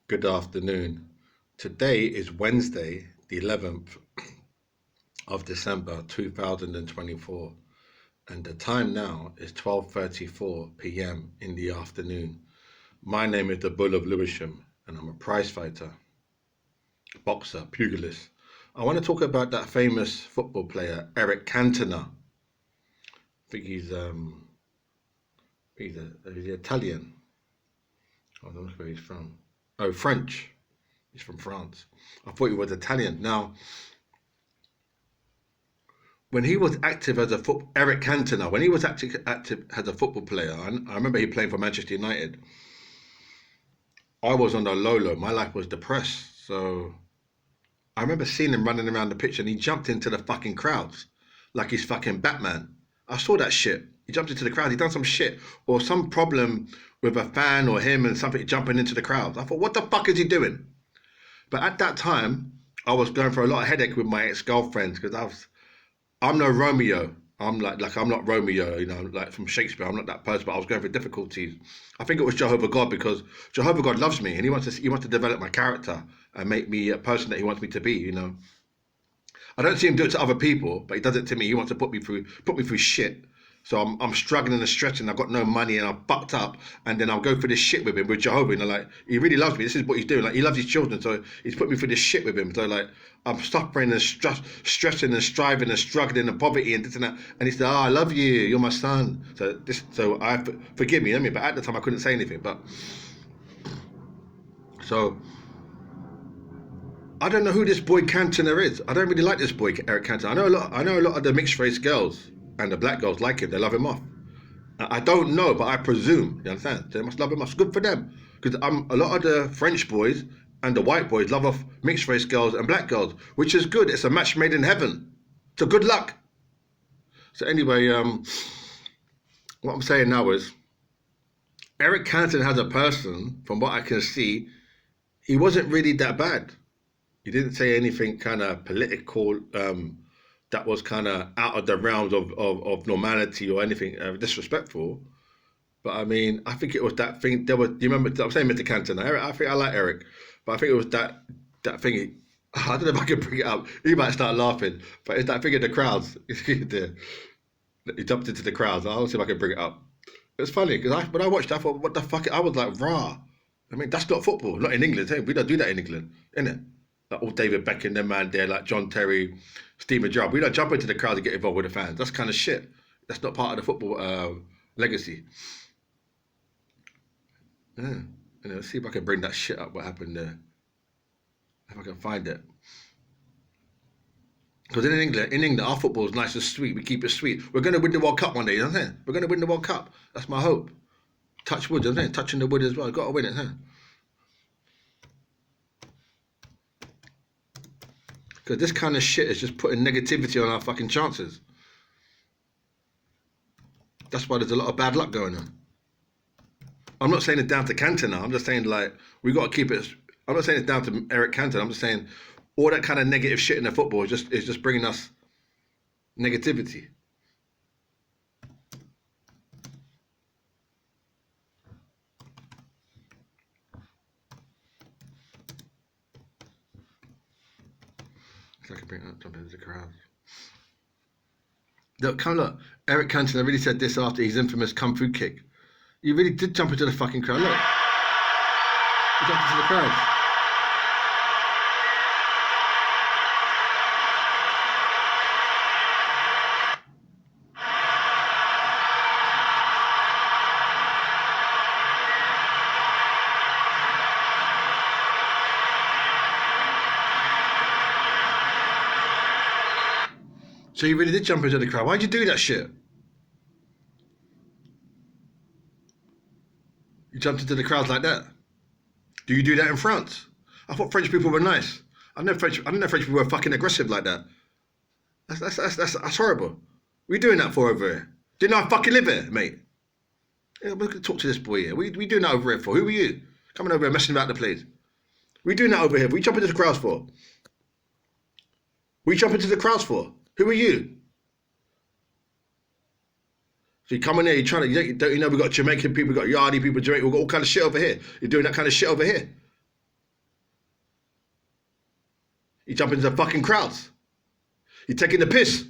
Good afternoon. Today is Wednesday, the 11th of December 2024, and the time now is 12:34 p.m. in the afternoon. My name is the Bull of Lewisham, and I'm a prize fighter, boxer, pugilist. I want to talk about that famous football player, Eric Cantona. I think he's Italian. I don't know where he's from. Oh, French. He's from France. I thought he was Italian. Now, when he was active as Eric Cantona, when he was active as a football player, I remember he playing for Manchester United. I was on the low. My life was depressed. So I remember seeing him running around the pitch and he jumped into the fucking crowds like he's fucking Batman. I saw that shit. He jumped into the crowd. He done some shit or some problem with a fan or him and something jumping into the crowd. I thought, what the fuck is he doing? But at that time, I was going for a lot of headache with my ex-girlfriends because I'm no Romeo. I'm like I'm not Romeo, like from Shakespeare. I'm not that person, but I was going through difficulties. I think it was Jehovah God because Jehovah God loves me and he wants to develop my character and make me a person that he wants me to be. I don't see him do it to other people, but he does it to me. He wants to put me through shit. So I'm struggling and stretching. I've got no money and I'm fucked up. And then I'll go through this shit with him, with Jehovah. Like, he really loves me. This is what he's doing. Like, he loves his children. So he's put me through this shit with him. So, like, I'm suffering and stressing and striving and struggling and poverty and this and that. And he said, I love you. You're my son. Forgive me. But at the time, I couldn't say anything. So I don't know who this boy Cantona is. I don't really like this boy Eric Cantona. I know a lot of the mixed race girls and the black girls like him. They love him off. I don't know, but I presume. You understand? They must love him off. It's good for them because a lot of the French boys and the white boys love off mixed race girls and black girls, which is good. It's a match made in heaven. So good luck. So anyway, what I'm saying now is Eric Cantona as a person, from what I can see, he wasn't really that bad. He didn't say anything kind of political that was kind of out of the realms of normality or anything disrespectful. But I mean, I think it was that thing. Do you remember? I'm saying Mr. Cantona. I think I like Eric, but I think it was that thing. I don't know if I can bring it up. He might start laughing, but it's that thing in the crowds. He jumped into the crowds. I'll see if I can bring it up. It's funny because when I watched, I thought, what the fuck? I was like, rah. I mean, that's not football. Not in England. Hey? We don't do that in England, innit? Like all David Beckham, them man there, like John Terry, Steven Gerrard. We don't jump into the crowd and get involved with the fans. That's kind of shit. That's not part of the football legacy. Yeah. Let's see if I can bring that shit up. What happened there? If I can find it. Because in England, our football is nice and sweet. We keep it sweet. We're going to win the World Cup one day, you know what I'm saying? We're going to win the World Cup. That's my hope. Touch wood, you know what I'm saying? Touching the wood as well. Got to win it, huh? Because this kind of shit is just putting negativity on our fucking chances. That's why there's a lot of bad luck going on. I'm not saying it's down to Cantona. I'm just saying, like, we got to keep it. I'm not saying it's down to Eric Cantona. I'm just saying all that kind of negative shit in the football is just bringing us negativity. So I can bring it up, jump into the crowd. Look, Eric Cantona really said this after his infamous kung fu kick. You really did jump into the fucking crowd. Look, you jumped into the crowd. So you really did jump into the crowd. Why'd you do that shit? You jumped into the crowd like that. Do you do that in France? I thought French people were nice. I didn't know French people were fucking aggressive like that. That's horrible. What are you doing that for over here? Do you know I fucking live here, mate? Yeah, we're gonna talk to this boy here. What are you doing that over here for? Who are you? Coming over here messing about the place. What are you doing that over here? What are you jumping into the crowds for? What are you jumping into the crowds for? Who are you? So you come in here, you're trying to, don't you know, we've got Jamaican people, we've got Yardi people, Jamaican, we've got all kind of shit over here. You're doing that kind of shit over here. You jump into fucking crowds. You're taking the piss.